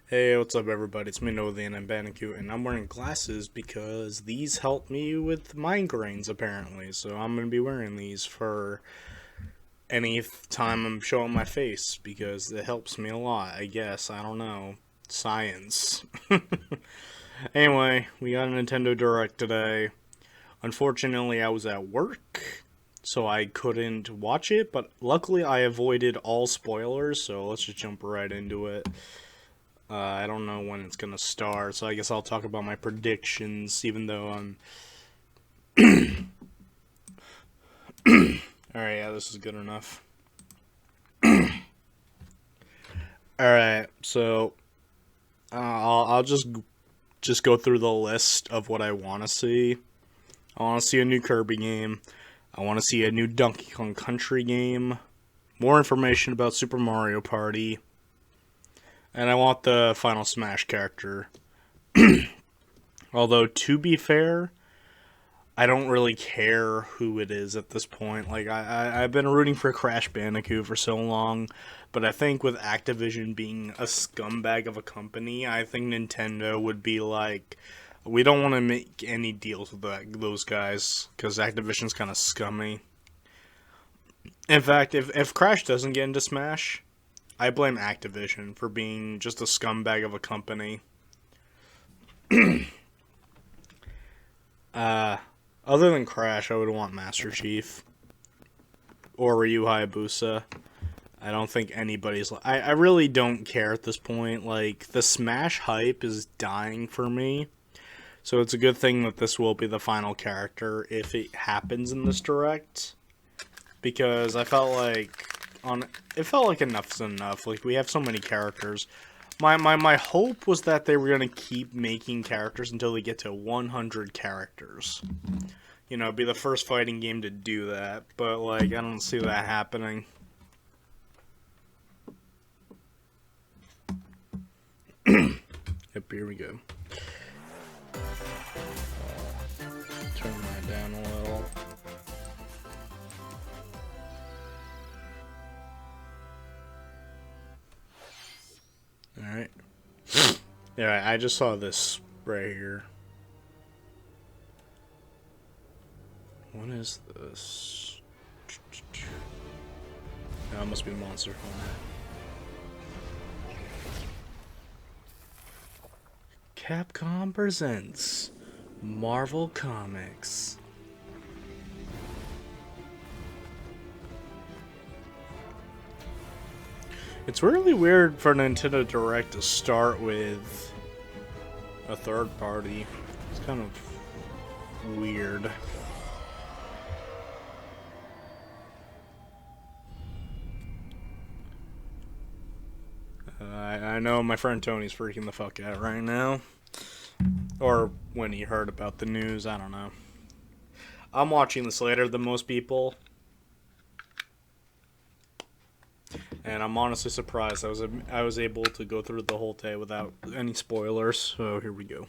Hey, what's up, everybody? It's me, Noah the NM Bandicoot, and I'm wearing glasses because these help me with migraines, apparently. So I'm gonna be wearing these for any time I'm showing my face because it helps me a lot, I guess. I don't know. Science. Anyway, we got a Nintendo Direct today. Unfortunately, I was at work, so I couldn't watch it, but luckily I avoided all spoilers, so let's just jump right into it. I don't know when it's gonna start, so I guess I'll talk about my predictions, even though I'm. Alright, yeah, this is good enough. Alright, so I'll just go through the list of what I want to see. I want to see a new Kirby game. I want to see a new Donkey Kong Country game. More information about Super Mario Party. And I want the Final Smash character. Although, to be fair, I don't really care who it is at this point. Like I've been rooting for Crash Bandicoot for so long, but I think with Activision being a scumbag of a company, I think Nintendo would be like, we don't want to make any deals with those guys because Activision's kind of scummy. In fact, if Crash doesn't get into Smash, I blame Activision for being just a scumbag of a company. uh, Other than Crash, I would want Master Chief or Ryu Hayabusa. I don't think anybody's. I really don't care at this point. Like, the Smash hype is dying for me. So it's a good thing that this will be the final character if it happens in this direct. Because I felt like it felt like enough's enough. Like, we have so many characters. My hope was that they were gonna keep making characters until they get to 100 characters. You know, be the first fighting game to do that. But, like, I don't see that happening. Yep, here we go. Turn that down a little. Alright. Yeah, I just saw this right here. What is this? Oh, it must be Monster Hunter. Capcom presents Marvel Comics. It's really weird for Nintendo Direct to start with a third party. It's kind of weird. I know my friend Tony's freaking the fuck out right now. Or when he heard about the news, I don't know. I'm watching this later than most people. And I'm honestly surprised I was able to go through the whole day without any spoilers. So here we go.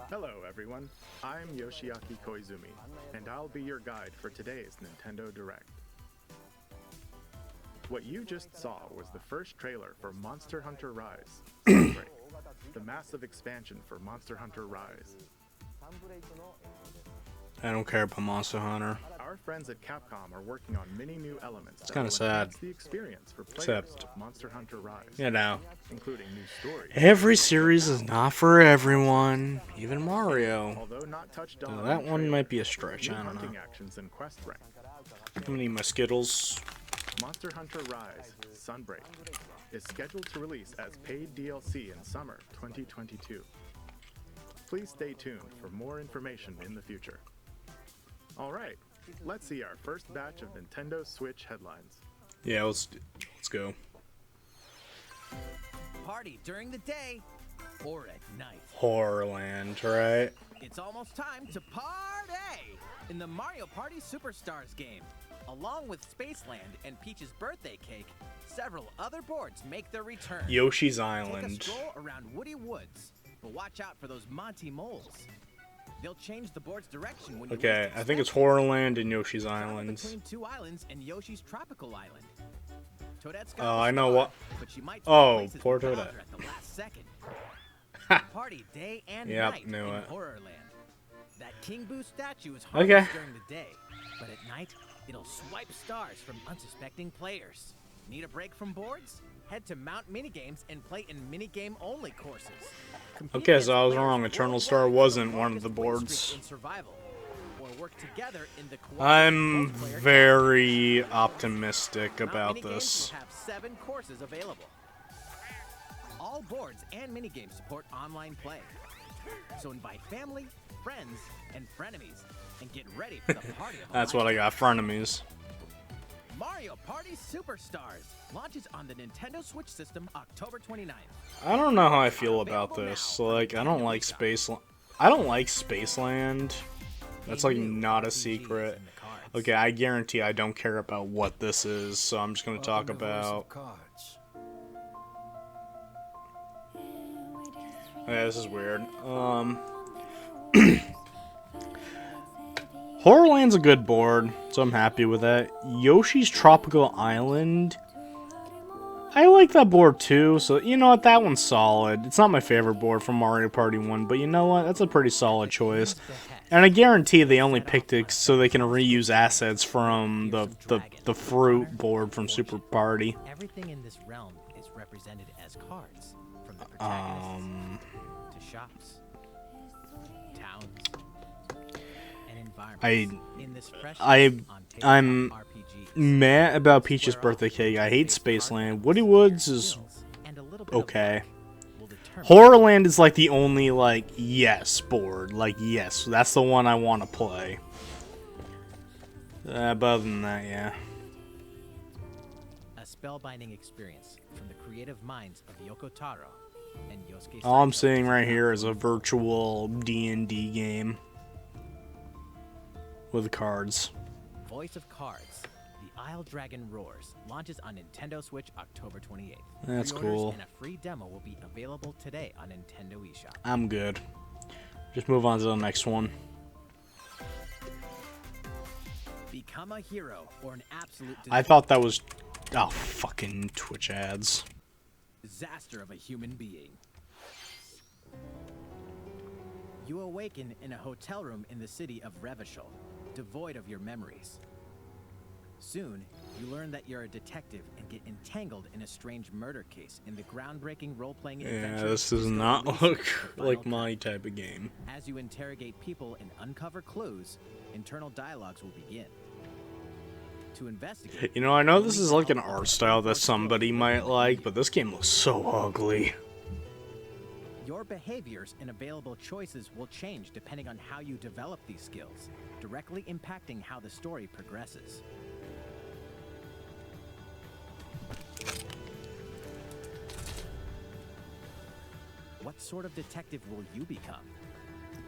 Hello everyone, I'm Yoshiaki Koizumi, and I'll be your guide for today's Nintendo Direct. What you just saw was the first trailer for Monster Hunter Rise, Sunbreak, the massive expansion for Monster Hunter Rise. I don't care about Monster Hunter. Our friends at Capcom are working on many new elements It's kind of sad. the experience for players Except, of Monster Hunter Rise, you know, including new stories. every series is not for everyone. Even Mario. Although not touched Now, on that in the one trailer, might be a stretch. new I don't know. hunting actions and quest rank. I'm gonna need my Skittles. Monster Hunter Rise Sunbreak is scheduled to release as paid DLC in summer 2022. Please stay tuned for more information in the future. Alright, let's see our first batch of Nintendo Switch headlines. Yeah, let's go. Party during the day or at night. Horrorland, right? It's almost time to party in the Mario Party Superstars game. Along with Spaceland and Peach's birthday cake, several other boards make their return. Yoshi's Take a Island. stroll around Woody Woods, but watch out for those Monty moles. They'll change the board's direction when you Okay, least I think it's expect it. Horrorland and Yoshi's Travel Island. between two islands and Yoshi's Tropical Island. Toadette's got Oh, the I know star, what. but she might Oh, switch places poor with Bowser Toadette. at the last second. Party day and Yep, night knew in it. Horrorland. That King Boo statue is harmless Okay. during the day, but at night it'll swipe stars from unsuspecting players. Need a break from boards? Head to Mount Minigames and play in minigame-only courses. Compete Okay, against so I was players wrong. Eternal Star worldwide for wasn't the one of the longest win streak boards. in survival, or work together in the cooperative I'm multiplayer very optimistic Mount about Minigames this. will have 7 courses available. All boards and minigames support online play. So invite family, friends, and frenemies, and get ready for the party of a That's what I lifetime. got. Frenemies. Mario Party Superstars launches on the Nintendo Switch system October 29th. I don't know how I feel about this. Like, I don't like I don't like Spaceland. That's like not a secret. Okay, I guarantee I don't care about what this is, so I'm just gonna talk about. Yeah, this is weird. Horrorland's a good board, so I'm happy with that. Yoshi's Tropical Island. I like that board too, so you know what, that one's solid. It's not my favorite board from Mario Party 1, but you know what, that's a pretty solid choice. And I guarantee they only picked it so they can reuse assets from the fruit board from Super Party. Everything in this realm is represented as cards, from the protagonists to shops, towns, and environments. In this fresh I'm tabletop RPGs, mad about Peach's birthday cake. I hate Spaceland. Woody Woods is and a little bit of okay. luck will determine Horrorland is like the only like yes board. Like yes, that's the one I want to play. But other than that, yeah. a spellbinding experience from the creative minds of Yoko Taro and Yosuke All I'm Saito. seeing right here is a virtual D&D game with cards. Voice of Cards, The Isle Dragon Roars, launches on Nintendo Switch October 28th. That's Pre-orders cool. and a free demo will be available today on Nintendo eShop. I'm good. Just move on to the next one. Become a hero or an absolute I thought that was oh fucking Twitch ads. disaster of a human being. You awaken in a hotel room in the city of Revachol, devoid of your memories. Soon, you learn that you're a detective and get entangled in a strange murder case in the groundbreaking role-playing Yeah, adventure this does Disco not Elysium: look The Final like Cut. my type of game. As you interrogate people and uncover clues, internal dialogues will begin. To investigate, You know, I know this only is like an solve art the style that first somebody clue might will like, lead. but this game looks so ugly. Your behaviors and available choices will change depending on how you develop these skills, directly impacting how the story progresses. What sort of detective will you become?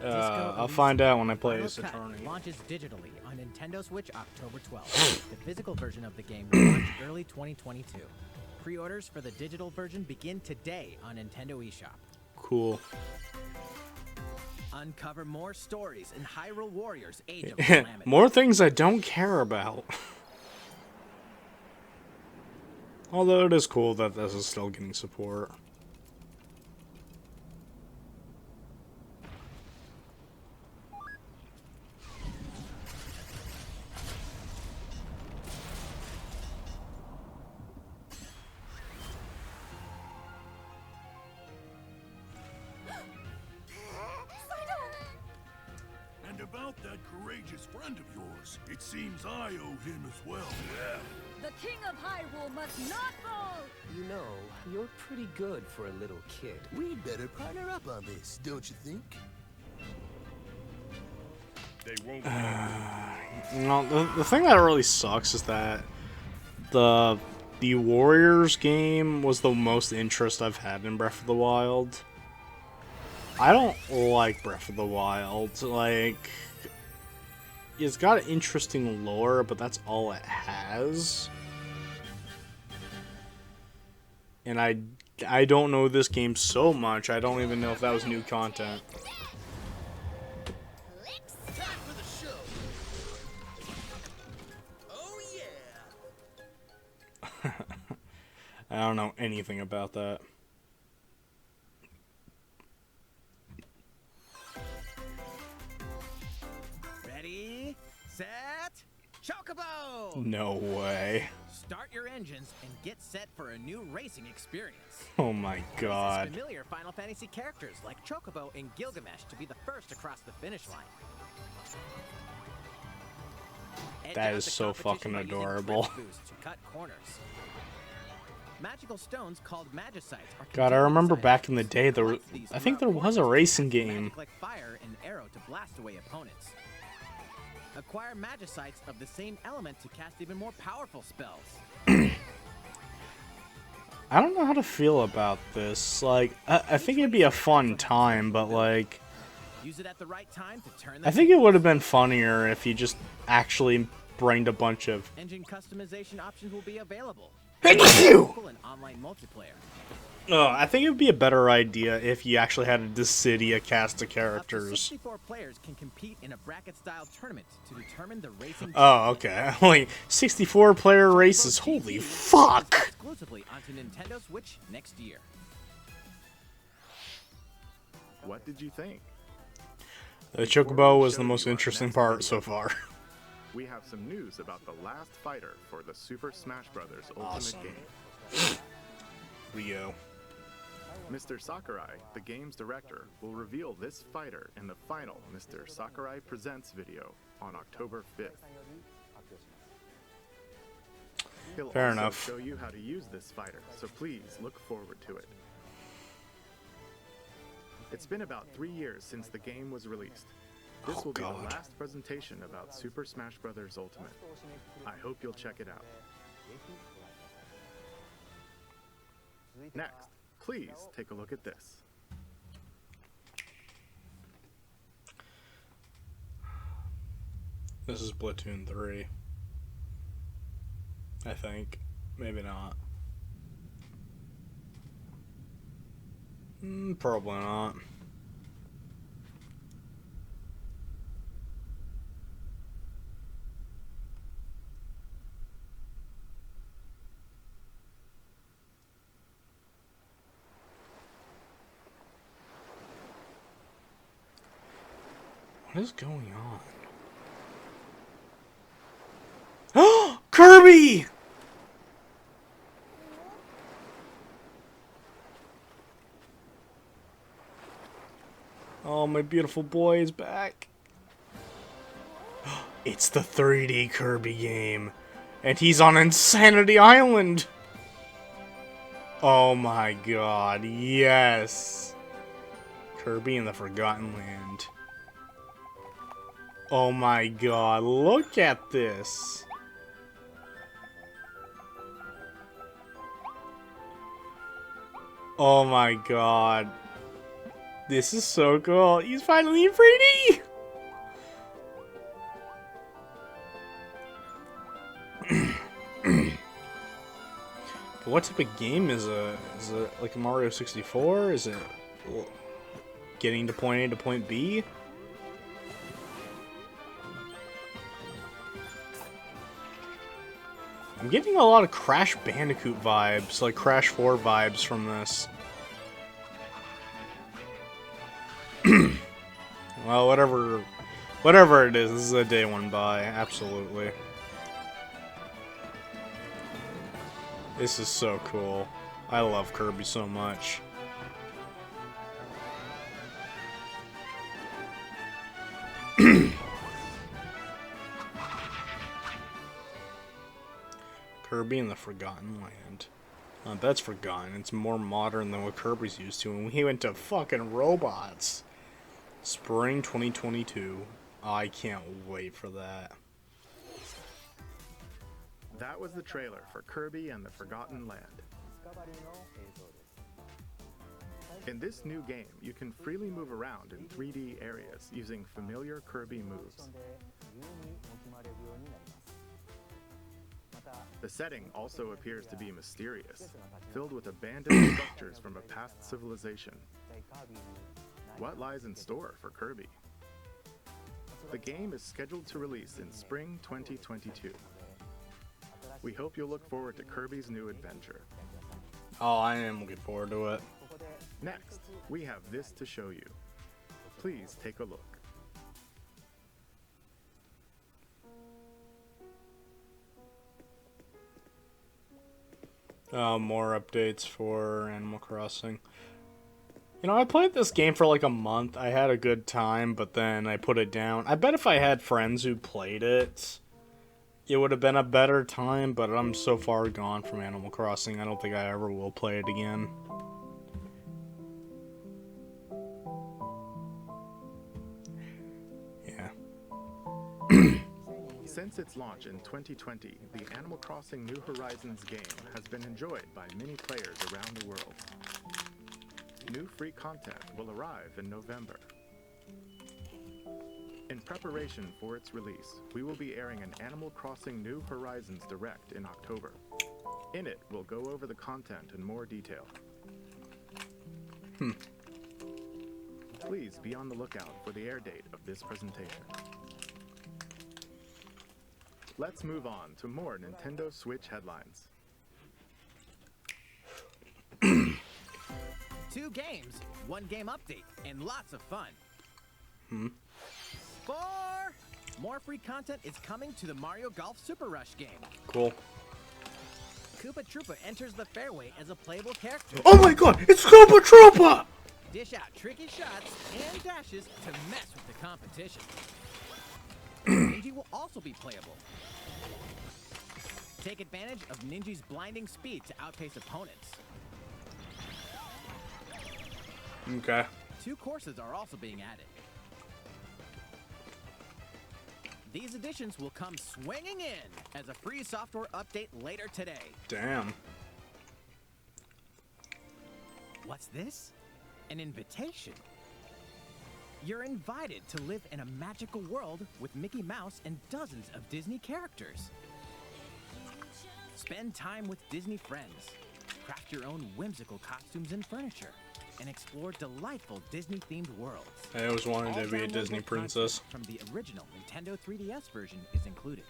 Disco I'll Elysium: find out when I The play Final this Cut attorney. launches digitally on Nintendo Switch October 12th. The physical version of the game will launch early 2022. Pre-orders for the digital version begin today on Nintendo eShop. Cool. Uncover more stories in Hyrule Warriors: Age of Calamity. More things I don't care about. Although it is cool that this is still getting support. And about that courageous friend of yours, it seems I owe him as well. The King of Hyrule must not fall! You know, you're pretty good for a little kid. We'd better partner up on this, don't you think? They won't. No, the thing that really sucks is that the Warriors game was the most interest I've had in Breath of the Wild. I don't like Breath of the Wild. Like, it's got interesting lore, but that's all it has. And I don't know this game so much, I don't even know if that was new content. Time for the show. Oh yeah. I don't know anything about that. Ready, set, Chocobo! No way. Start your engines and get set for a new racing experience. Oh my This god. is familiar Final Fantasy characters like Chocobo and Gilgamesh to be the first across the finish line. Edge That out is the so competition fucking by using adorable. drift boost to cut corners. Magical stones called Magicites are God, I contained remember inside back in the items. day, Collect these I think there throughout was a courses. racing game. Magic like fire and arrow to blast away opponents. Acquire Magicites of the same element to cast even more powerful spells. I don't know how to feel about this. Like, I think it'd be a fun time, but like, Use it at the right time to turn I think it would have been funnier if you just actually bring a bunch of. Engine customization options will be available. Thank you! Local and online multiplayer. Oh, I think it would be a better idea if you actually had a Dissidia cast of Up to characters. 64 players can compete in a bracket-style tournament to determine the racing. Oh, okay. Like 64-player races. Holy fuck! Exclusively onto Nintendo Switch next year. What did you think? The Chocobo was the most interesting part so far. We have some news about the last fighter for the Super Smash Bros. Awesome. Ultimate game. Rio. Mr. Sakurai, the game's director, will reveal this fighter in the final Mr. Sakurai Presents video on October 5th. He'll Fair also enough. show you how to use this fighter, so please look forward to it. It's been about 3 years since the game was released. This Oh, will be God. the last presentation about Super Smash Bros. Ultimate. I hope you'll check it out. Next, please take a look at this. This is Splatoon 3. I think. Maybe not. Probably not. What is going on? Kirby! Oh, my beautiful boy is back. It's the 3D Kirby game. And he's on Insanity Island. Oh my god, yes. Kirby in the Forgotten Land. Oh my god, look at this. Oh my god. This is so cool. He's finally in 3D! But what type of game is it? Is it like a Mario 64? Is it getting to point A to point B? I'm getting a lot of Crash Bandicoot vibes, like Crash 4 vibes from this. Well, whatever it is, this is a day one buy, absolutely. This is so cool. I love Kirby so much. Kirby in the Forgotten Land. That's forgotten. It's more modern than what Kirby's used to, and he went to fucking robots. Spring 2022. I can't wait for that. That was the trailer for Kirby and the Forgotten Land. In this new game, you can freely move around in 3D areas using familiar Kirby moves. The setting also appears to be mysterious, filled with abandoned structures from a past civilization. What lies in store for Kirby? The game is scheduled to release in spring 2022. We hope you'll look forward to Kirby's new adventure. Oh, I am looking forward to it. Next, we have this to show you. Please take a look. More updates for Animal Crossing. You know, I played this game for like a month. I had a good time, but then I put it down. I bet if I had friends who played it, it would have been a better time, but I'm so far gone from Animal Crossing, I don't think I ever will play it again. Yeah. Since its launch in 2020, the Animal Crossing New Horizons game has been enjoyed by many players around the world. New free content will arrive in November. In preparation for its release, we will be airing an Animal Crossing New Horizons Direct in October. In it, we'll go over the content in more detail. Please be on the lookout for the air date of this presentation. Let's move on to more Nintendo Switch headlines. 2 games, 1 game update, and lots of fun. 4 more free content is coming to the Mario Golf Super Rush game. Cool. Koopa Troopa enters the fairway as a playable character. Oh my god, it's Koopa Troopa! Dish out tricky shots and dashes to mess with the competition. Ninja will also be playable. Take advantage of Ninja's blinding speed to outpace opponents. Okay. 2 courses are also being added. These additions will come swinging in as a free software update later today. Damn. What's this? An invitation. You're invited to live in a magical world with Mickey Mouse and dozens of Disney characters. Spend time with Disney friends, craft your own whimsical costumes and furniture, and explore delightful Disney-themed worlds. I always wanted All to be a downloadable Disney princess. content from the original Nintendo 3DS version is included.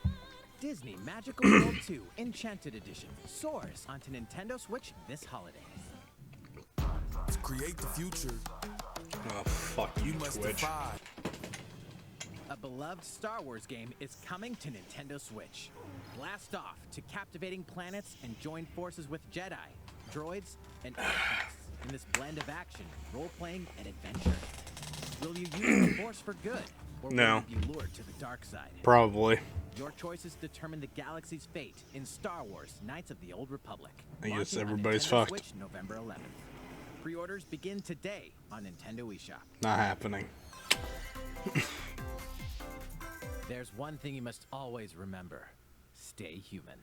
Disney Magical World 2 Enchanted Edition soars onto Nintendo Switch this holiday. To create the future, Oh, fuck you, you must Twitch. defy. A beloved Star Wars game is coming to Nintendo Switch. Blast off to captivating planets and join forces with Jedi, droids, and outcasts in this blend of action, role-playing, and adventure. Will you use the Force for good, or will No. you be lured to the dark side? Probably. Your choices determine the galaxy's fate in Star Wars: Knights of the Old Republic. I guess Launching on everybody's Nintendo fucked. Switch, November 11th. Pre-orders begin today on Nintendo eShop. Not happening. There's one thing you must always remember: stay human.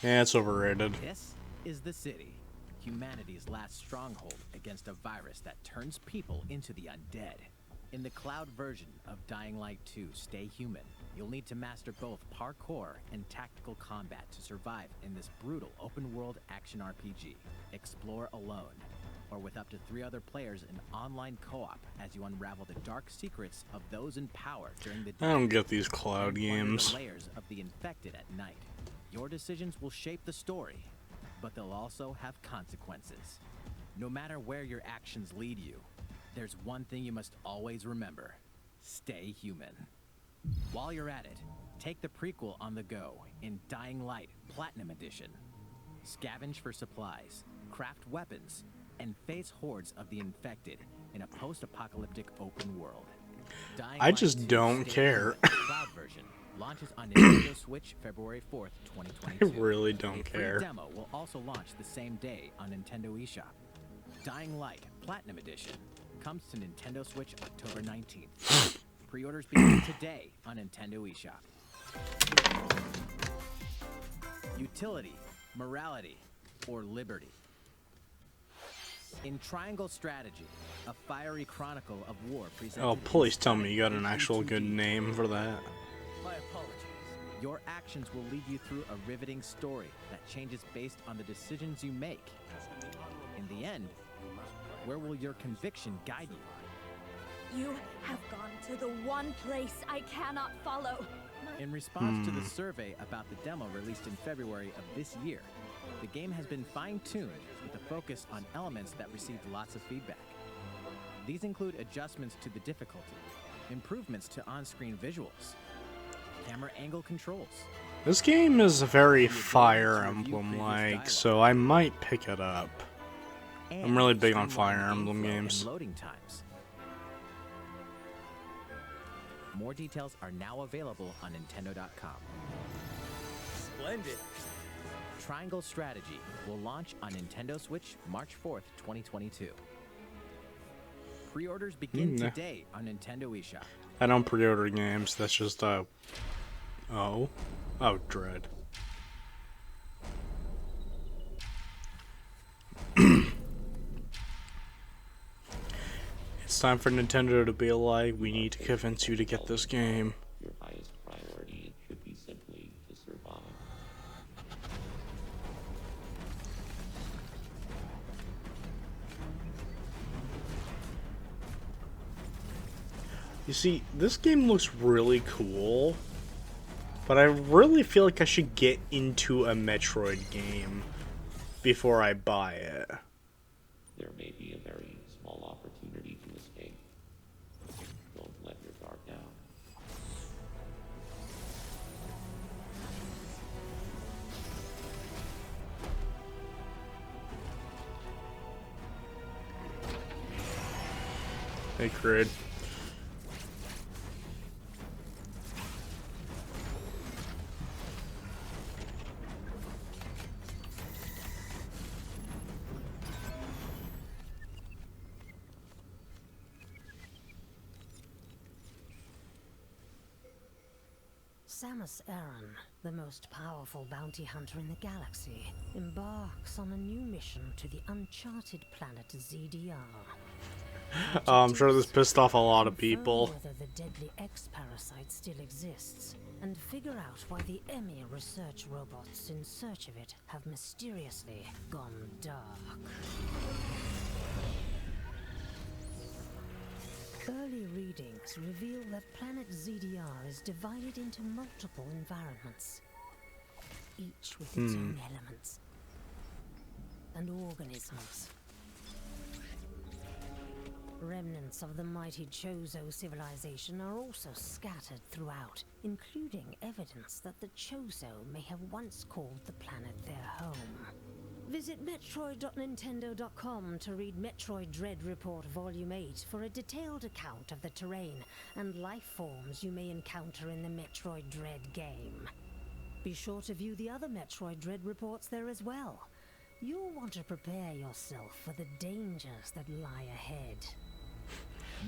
Yeah, it's overrated. This is the city, humanity's last stronghold against a virus that turns people into the undead. In the cloud version of Dying Light 2 Stay Human, you'll need to master both parkour and tactical combat to survive in this brutal open-world action RPG. Explore alone, or with up to 3 other players in online co-op as you unravel the dark secrets of those in power during the day. I don't get these cloud and wander games. the layers of the infected at night. Your decisions will shape the story, but they'll also have consequences. No matter where your actions lead you, there's one thing you must always remember: stay human. While you're at it, take the prequel on the go in Dying Light Platinum Edition. Scavenge for supplies, craft weapons, and face hordes of the infected in a post-apocalyptic open world. Dying I Light just 2 don't Stay care. Human Cloud version launches on Nintendo Switch February 4th, I 2022. really don't A care. free demo will also launch the same day on Nintendo eShop. Dying Light Platinum Edition comes to Nintendo Switch October 19th. Pre-orders begin today on Nintendo eShop. Utility, morality, or liberty. In Triangle Strategy, a fiery chronicle of war presented Oh, in please tell me stunning you got an actual good 2D. name for that. My apologies. Your actions will lead you through a riveting story that changes based on the decisions you make. In the end, where will your conviction guide you? You have gone to the one place I cannot follow. In response to the survey about the demo released in February of this year, The game has been fine-tuned with a focus on elements that received lots of feedback. These include adjustments to the difficulty, improvements to on-screen visuals, camera angle controls. This game is very Fire Emblem-like, so I might pick it up. I'm really big on Fire Emblem games. Loading times. More details are now available on Nintendo.com. Splendid. Triangle Strategy will launch on Nintendo Switch March 4th, 2022. Pre-orders begin today on Nintendo eShop. I don't pre-order games, that's just, Oh, Dread. It's time for Nintendo to be like, we need to convince you to get this game. Your highest priority should be simply to survive. You see, this game looks really cool, but I really feel like I should get into a Metroid game before I buy it. There may be a very small opportunity to escape. Don't let your guard down. Hey, Crid. Samus Aran, the most powerful bounty hunter in the galaxy, embarks on a new mission to the uncharted planet ZDR. I'm sure this pissed off a lot of Confirm people. whether the deadly X-parasite still exists, and figure out why the Emir research robots in search of it have mysteriously gone dark. Early readings reveal that planet ZDR is divided into multiple environments, each with its own elements and organisms. Remnants of the mighty Chozo civilization are also scattered throughout, including evidence that the Chozo may have once called the planet their home. Visit Metroid.Nintendo.com to read Metroid Dread Report Volume 8 for a detailed account of the terrain and life forms you may encounter in the Metroid Dread game. Be sure to view the other Metroid Dread reports there as well. You'll want to prepare yourself for the dangers that lie ahead.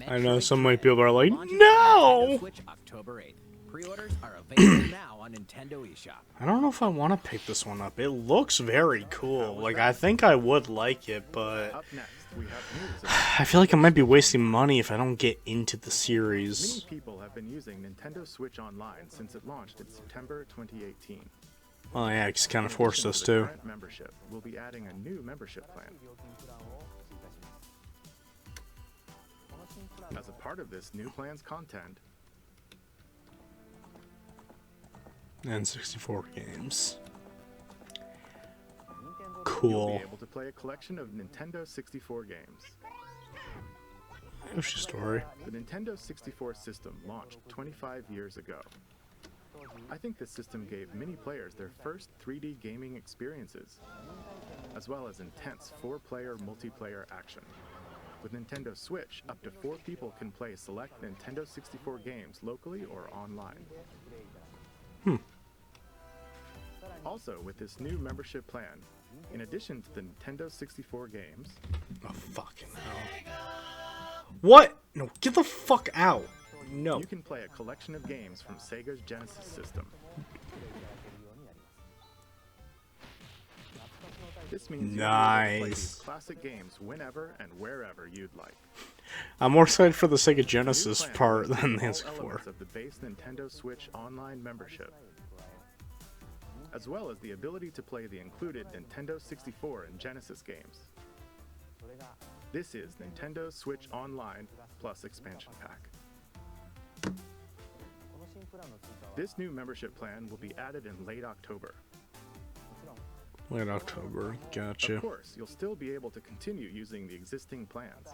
I know some white people are like, Launches on no! Nintendo Switch October 8th. Pre-orders are available now on Nintendo eShop. I don't know if I want to pick this one up. It looks very cool. Like, I think I would like it, but Up next, we have news of I feel like I might be wasting money if I don't get into the series. many people have been using Nintendo Switch Online since it launched in September 2018. Well, yeah, it's kind of In forced addition us to the to. current membership, we'll be adding a new membership plan. As a part of this new plan's content, And 64 games. you'll Cool. be able to play a collection of Nintendo 64 games. Yoshi Story. The Nintendo 64 system launched 25 years ago. I think this system gave many players their first 3D gaming experiences, as well as intense 4-player multiplayer action. With Nintendo Switch, up to 4 people can play select Nintendo 64 games locally or online. Also, with this new membership plan, in addition to the Nintendo 64 games, Oh, fucking hell. What? No, get the fuck out. No. you can play a collection of games from Sega's Genesis system. This means you'll be able to play these Nice. classic games whenever and wherever you'd like. I'm more excited for the Sega Genesis New plan part includes than the all N64. elements of the base Nintendo Switch Online membership, as well as the ability to play the included Nintendo 64 and Genesis games. This is Nintendo Switch Online plus expansion pack. This new membership plan will be added in late October. Late October. Gotcha. Of course, you'll still be able to continue using the existing plans.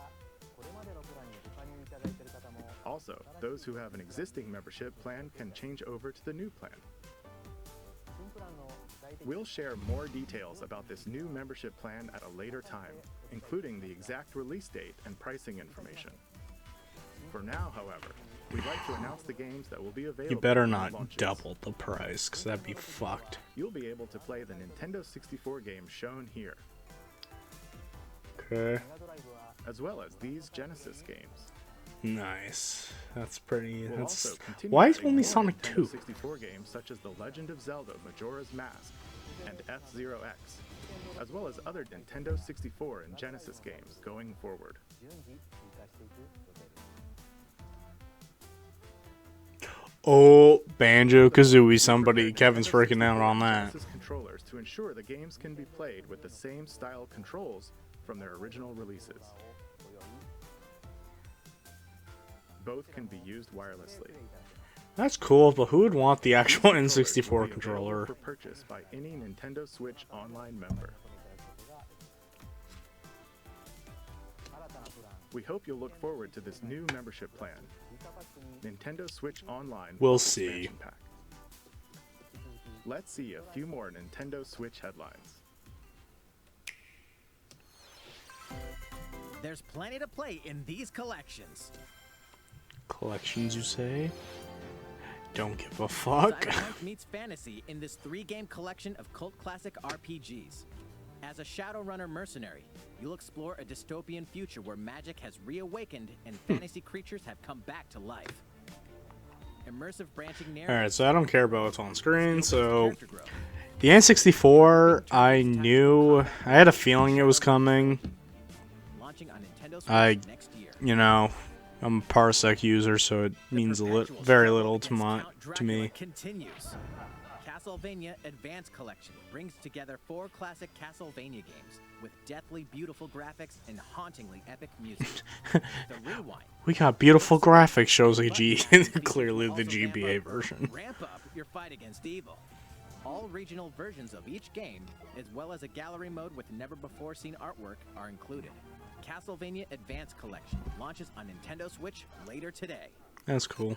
Also, those who have an existing membership plan can change over to the new plan. We'll share more details about this new membership plan at a later time, including the exact release date and pricing information. For now, however, we'd like to announce the games that will be available. You better when it not launches. double the price, because that'd be fucked. You'll be able to play the Nintendo 64 games shown here, Okay. as well as these Genesis games. Nice. That's pretty. We'll That's. also continue Why is adding only more Sonic Nintendo 2? 64 games such as The Legend of Zelda Majora's Mask and F-Zero X, as well as other Nintendo 64 and Genesis games going forward. Oh, Banjo-Kazooie, somebody. Kevin's freaking out on that. Genesis controllers to ensure the games can be played with the same style controls from their original releases. Both can be used wirelessly. That's cool, but who would want the actual These controllers will N64 be available controller? for purchase by any Nintendo Switch Online member. We hope you'll look forward to this new membership plan. Nintendo Switch Online We'll with see. expansion pack. Let's see a few more Nintendo Switch headlines. There's plenty to play in these collections. Collections, you say? Don't give a fuck. Cyberpunk meets fantasy in this 3-game collection of cult classic RPGs. As a Shadowrunner mercenary, you'll explore a dystopian future where magic has reawakened and fantasy creatures have come back to life. Immersive branching narrative. Alright, so I don't care about what's on screen, so... The N64, I knew... I had a feeling it was coming. Launching on Nintendo I, Switch next year. you know, I'm a Parsec user, so it means very little to me. Continues. Castlevania Advance Collection brings together 4 classic Castlevania games with deathly beautiful graphics and hauntingly epic music. The Rewind. We got beautiful graphics, shows like clearly the GBA version. Ramp up your fight against evil. All regional versions of each game, as well as a gallery mode with never-before-seen artwork, are included. Castlevania Advance Collection launches on Nintendo Switch later today. That's cool.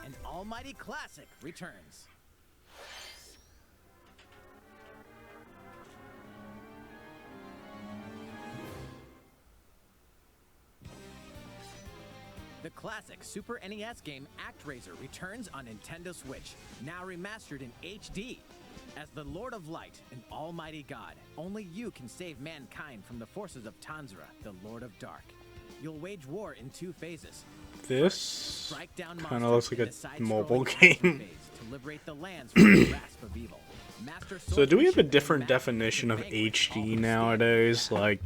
An almighty classic returns. The classic Super NES game ActRaiser returns on Nintendo Switch, now remastered in HD. As the Lord of Light and Almighty God, only you can save mankind from the forces of Tanzra, the Lord of Dark. You'll wage war in 2 phases. This Strike down kind of looks monsters like in the a side-scrolling mobile action game. phase to liberate the lands from the grasp of evil. Master So do we have a swordsmanship different and magic definition of vanquish all HD who stand nowadays? in their Like,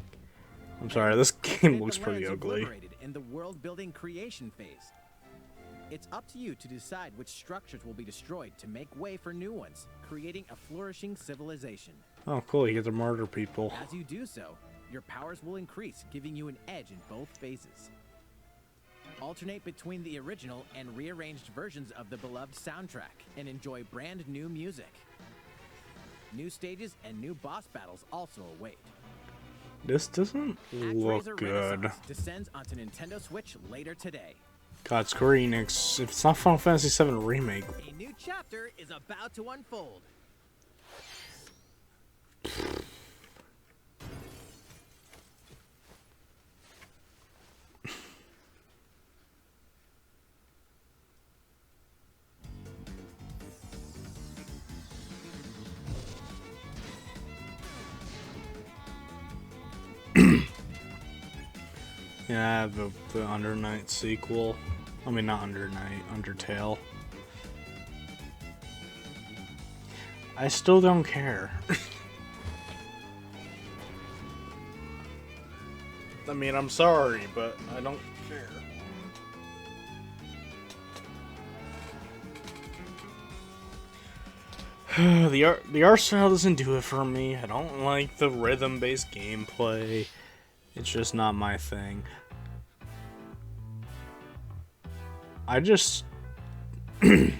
I'm sorry, this game Eliminate looks the pretty lands you've ugly. liberated in the world-building creation phase. It's up to you to decide which structures will be destroyed to make way for new ones, creating a flourishing civilization. Oh, cool, you get to murder people. As you do so, your powers will increase, giving you an edge in both phases. Alternate between the original and rearranged versions of the beloved soundtrack and enjoy brand new music. New stages and new boss battles also await. This doesn't look ActRaiser good. Renaissance descends onto Nintendo Switch later today. God, Square Enix, if it's not Final Fantasy VII Remake, A new chapter is about to unfold. yeah, the Under Night sequel. I mean, not Under Night, Undertale. I still don't care. I mean, I'm sorry, but I don't care. The art style doesn't do it for me. I don't like the rhythm-based gameplay. It's just not my thing. I just They're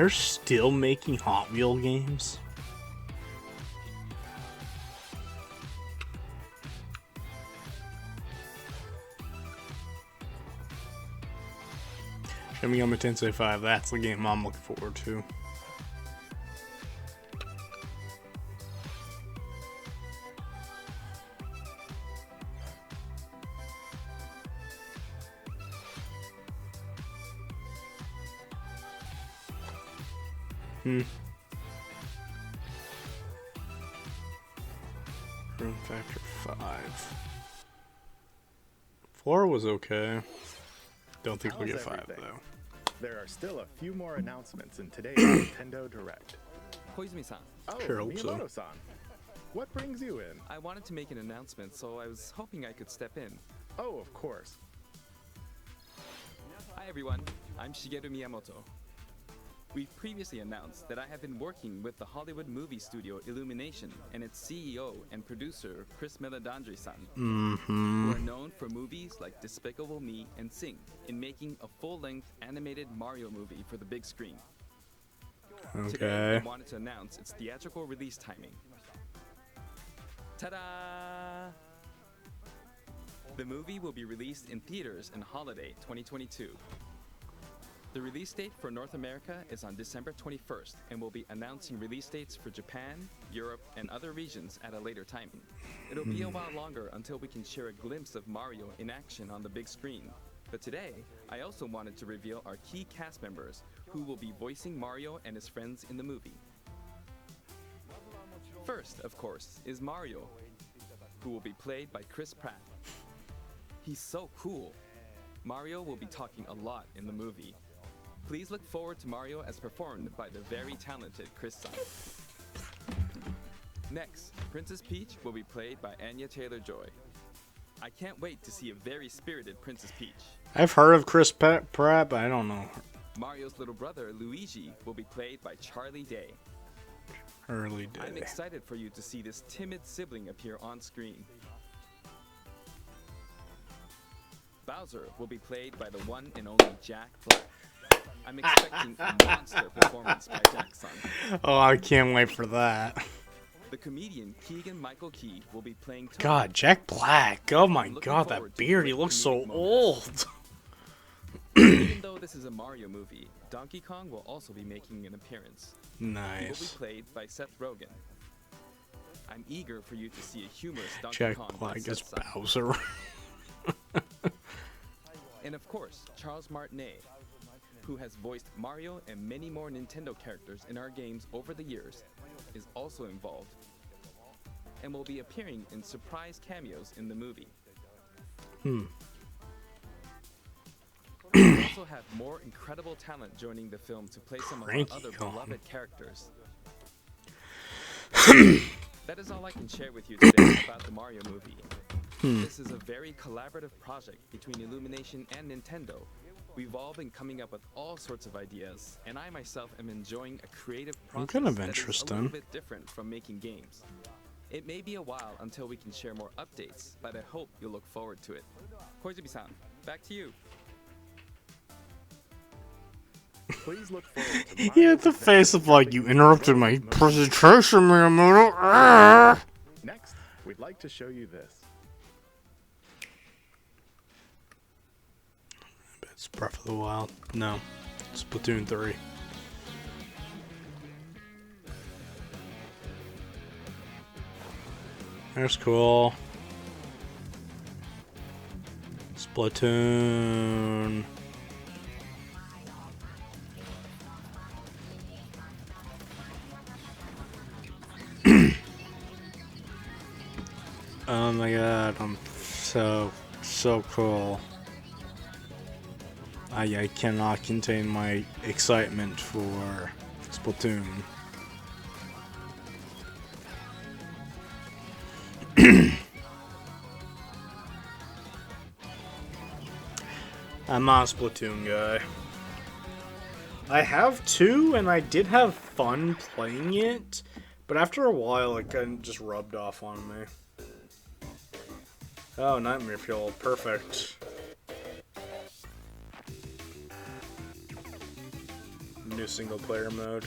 still making Hot Wheel games? Shin Megami Tensei 5, that's the game I'm looking forward to. Room Factor 5. 4 was okay. Don't think we'll get 5 though. There are still a few more announcements in today's Nintendo Direct. Koizumi-san. Oh, Sure hope so. Miyamoto-san. What brings you in? I wanted to make an announcement, so I was hoping I could step in. Oh, of course. Hi everyone, I'm Shigeru Miyamoto. We've previously announced that I have been working with the Hollywood movie studio Illumination and its CEO and producer Chris Meledandri-san, who are known for movies like Despicable Me and Sing, in making a full-length animated Mario movie for the big screen. Today, Okay. I wanted to announce its theatrical release timing. Ta-da! The movie will be released in theaters in holiday 2022. The release date for North America is on December 21st, and we'll be announcing release dates for Japan, Europe, and other regions at a later timing. It'll be a while longer until we can share a glimpse of Mario in action on the big screen. But today, I also wanted to reveal our key cast members who will be voicing Mario and his friends in the movie. First, of course, is Mario, who will be played by Chris Pratt. He's so cool. Mario will be talking a lot in the movie. Please look forward to Mario as performed by the very talented Chris-san. Next, Princess Peach will be played by Anya Taylor-Joy. I can't wait to see a very spirited Princess Peach. I've heard of Chris Pratt, but I don't know. Mario's little brother, Luigi, will be played by Charlie Day. Early day. I'm excited for you to see this timid sibling appear on screen. Bowser will be played by the one and only Jack Black. I'm expecting a monster performance by Jack's son. Oh, I can't wait for that. The comedian Keegan-Michael Key will be playing Toad. God, Jack Black. Oh my Looking god, forward that to beard, he great looks so comedic moments. old. Even though this is a Mario movie, Donkey Kong will also be making an appearance. He will be Nice. played by Seth Rogen. I'm eager for you to see a humorous Donkey Jack Kong by Black is Seth's son. Bowser. And of course, Charles Martinet, who has voiced Mario and many more Nintendo characters in our games over the years, is also involved and will be appearing in surprise cameos in the movie. We also have more incredible talent joining the film to play some of Cranky our other Kong. beloved characters. That is all I can share with you today about the Mario movie. This is a very collaborative project between Illumination and Nintendo. We've all been coming up with all sorts of ideas, and I myself am enjoying a creative process kind of that is a interesting. little bit different from making games. It may be a while until we can share more updates, but I hope you'll look forward to it. Koizumi-san, back to you. Please look forward to He had the face of like, you interrupted my presentation, Miyamoto. Ah! Next, we'd like to show you this. It's Breath of the Wild. No. Splatoon 3. That's cool. Splatoon. Oh my god, I'm so cool. I cannot contain my excitement for Splatoon. I'm not a Splatoon guy. I have two, and I did have fun playing it, but after a while it kind of just rubbed off on me. Oh, Nightmare Fuel, perfect. new single player mode.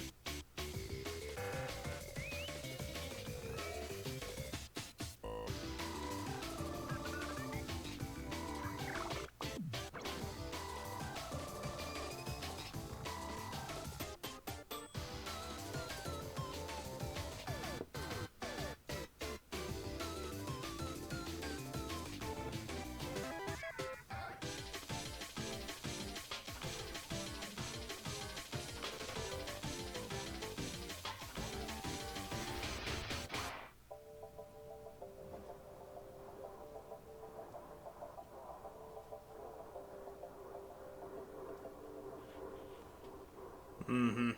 Mm-hmm.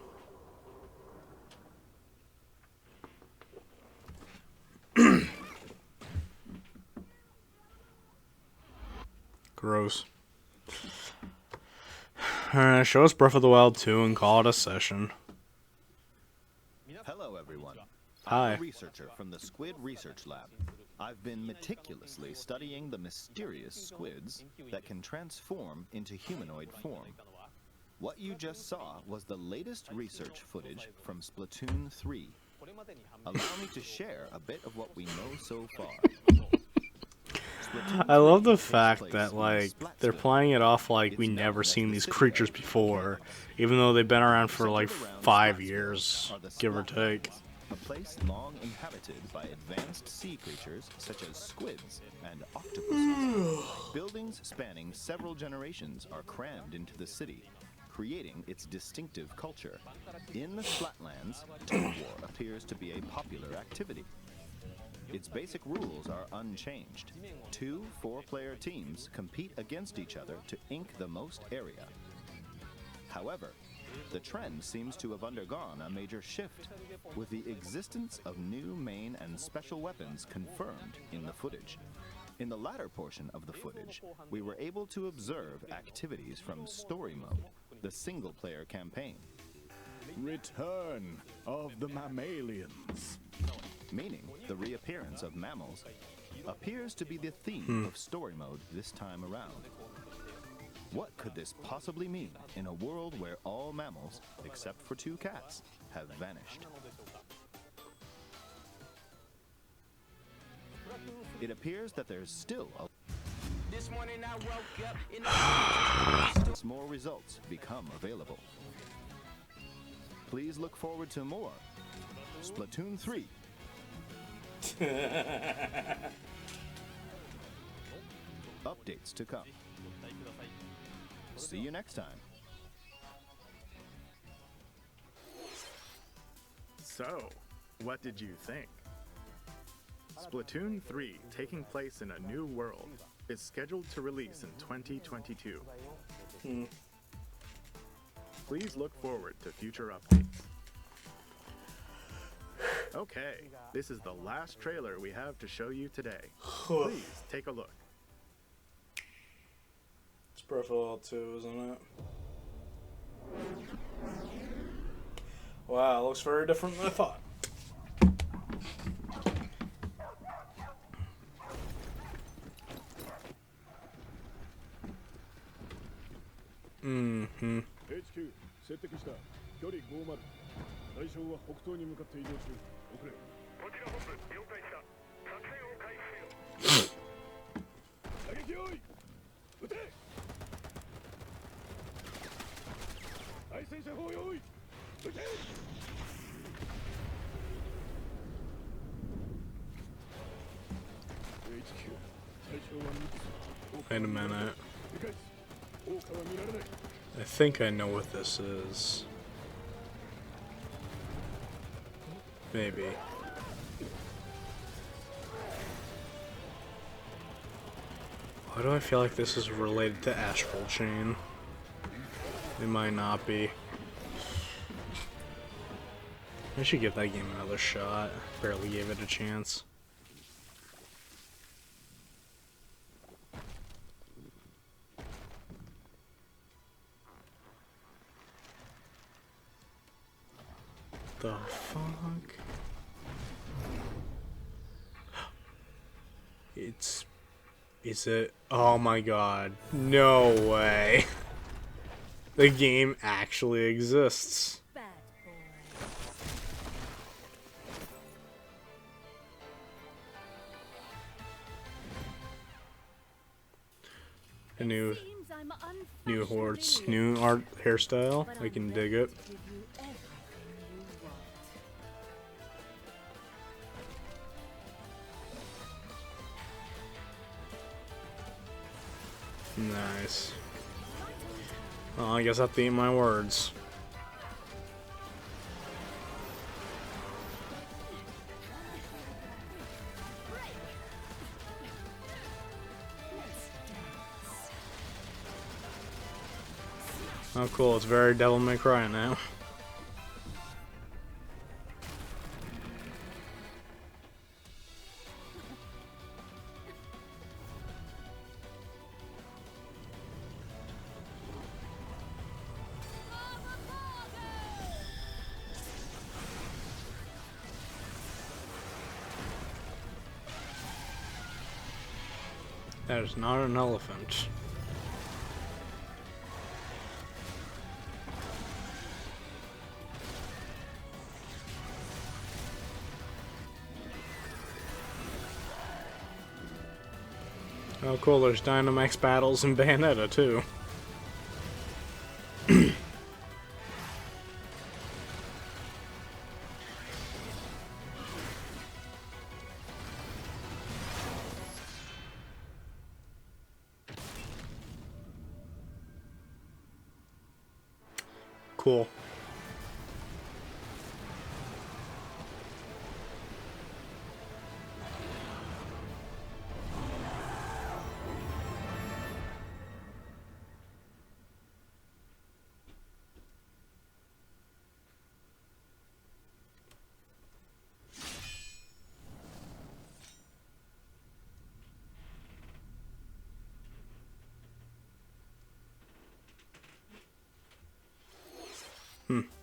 Gross. Show us Breath of the Wild 2 and call it a session. Hello, everyone. Hi. I'm a researcher from the Squid Research Lab. I've been meticulously studying the mysterious squids that can transform into humanoid form. What you just saw was the latest research footage from Splatoon 3. Allow me to share a bit of what we know so far. I love the fact that, like, they're playing it off like we never seen these creatures before, even though they've been around for like 5 years, give or take. A place long inhabited by advanced sea creatures such as squids and octopuses. Buildings spanning several generations are crammed into the city, creating its distinctive culture. In the Flatlands, tug war appears to be a popular activity. Its basic rules are unchanged. 2 4-player teams compete against each other to ink the most area. However, the trend seems to have undergone a major shift, with the existence of new main and special weapons confirmed in the footage. In the latter portion of the footage, we were able to observe activities from Story Mode, the single-player campaign. Return of the mammalians. Meaning the reappearance of mammals appears to be the theme of Story Mode this time around. What could this possibly mean in a world where all mammals, except for 2 cats, have vanished? It appears that there's still a This morning I woke up in more results become available. Please look forward to more Splatoon 3. Updates to come. See you next time. So, what did you think? Splatoon 3, taking place in a new world, is scheduled to release in 2022. Please look forward to future updates. Okay, this is the last trailer we have to show you today. Please take a look. It's Breath of the Wild 2, isn't it? Wow, it looks very different than I thought. Mm-hmm. HQ 接敵した距離50対象は北東に向かって移動中遅れこちら本部了解した作戦を開始せよ打撃用意撃て対戦車砲用意撃て HQ 対象は3つ Wait a minute. 理解効果は見られない I think I know what this is. Maybe. Why do I feel like this is related to Astral Chain? It might not be. I should give that game another shot. Barely gave it a chance. The fuck? Is it? Oh my god. No way. The game actually exists. A new horse, new art hairstyle. I can dig it. Nice. Well, I guess I have to eat my words. Oh cool, it's very Devil May Cry now. That is not an elephant. Oh cool, there's Dynamax battles in Bayonetta too. Cool.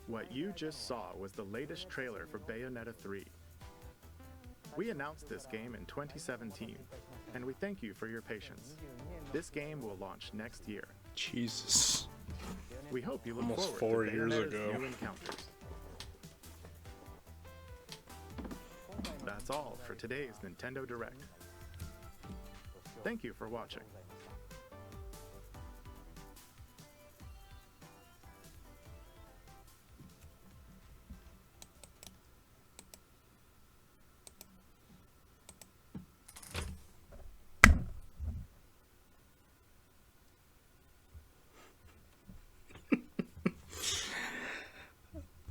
What you just saw was the latest trailer for Bayonetta 3. We announced this game in 2017, and we thank you for your patience. This game will launch next year. Jesus. We hope you look Almost forward 4 to years Bayonetta's ago. new encounters. That's all for today's Nintendo Direct. Thank you for watching.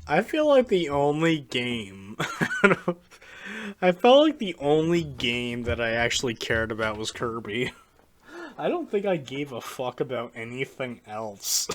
I feel like the only game I felt like the only game that I actually cared about was Kirby. I don't think I gave a fuck about anything else.